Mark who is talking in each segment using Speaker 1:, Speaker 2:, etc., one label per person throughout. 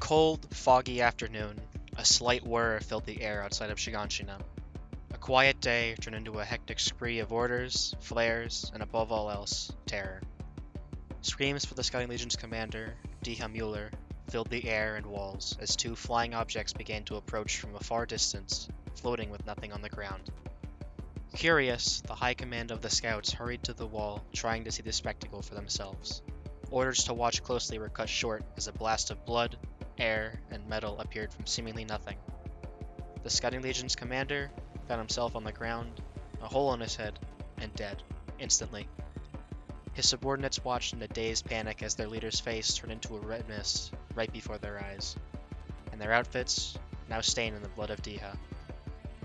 Speaker 1: cold, foggy afternoon, a slight whir filled the air outside of Shiganshina. A quiet day turned into a hectic spree of orders, flares, and above all else, terror. Screams for the Scouting Legion's commander, Deha Mueller, filled the air and walls as two flying objects began to approach from a far distance, floating with nothing on the ground. Curious, the high command of the scouts hurried to the wall, trying to see the spectacle for themselves. Orders to watch closely were cut short as a blast of blood, air, and metal appeared from seemingly nothing. The Scouting Legion's commander found himself on the ground, a hole in his head, and dead, instantly. His subordinates watched in a dazed panic as their leader's face turned into a red mist right before their eyes, and their outfits now stained in the blood of Deha.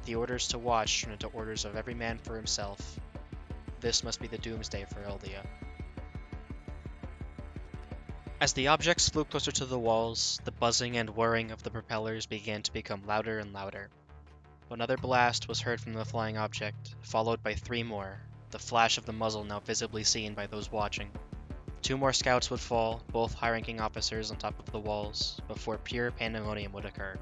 Speaker 1: The orders to watch turned into orders of every man for himself. This must be the doomsday for Eldia. As the objects flew closer to the walls, the buzzing and whirring of the propellers began to become louder and louder. Another blast was heard from the flying object, followed by three more, the flash of the muzzle now visibly seen by those watching. Two more scouts would fall, both high-ranking officers on top of the walls, before pure pandemonium would occur.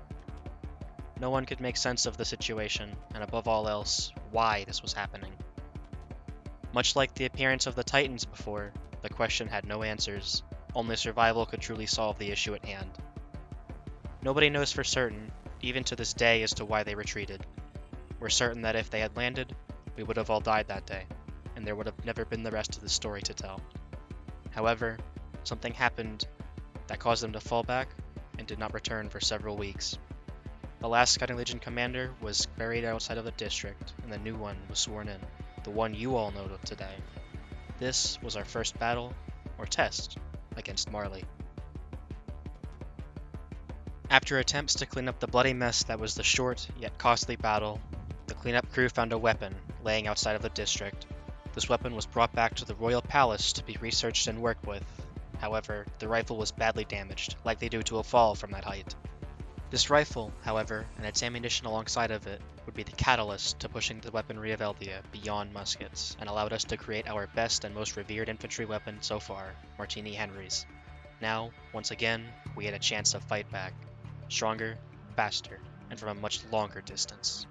Speaker 1: No one could make sense of the situation, and above all else, why this was happening. Much like the appearance of the Titans before, the question had no answers. Only survival could truly solve the issue at hand. Nobody knows for certain, even to this day, as to why they retreated. We're certain that if they had landed, we would have all died that day, and there would have never been the rest of the story to tell. However, something happened that caused them to fall back and did not return for several weeks. The last Scouting Legion commander was buried outside of the district, and the new one was sworn in, the one you all know of today. This was our first battle, or test, against Marley. After attempts to clean up the bloody mess that was the short yet costly battle, the cleanup crew found a weapon laying outside of the district. This weapon was brought back to the royal palace to be researched and worked with. However, the rifle was badly damaged, likely due to a fall from that height. This rifle, however, and its ammunition alongside of it, would be the catalyst to pushing the weaponry of Eldia beyond muskets, and allowed us to create our best and most revered infantry weapon so far, Martini Henrys. Now, once again, we had a chance to fight back. Stronger, faster, and from a much longer distance.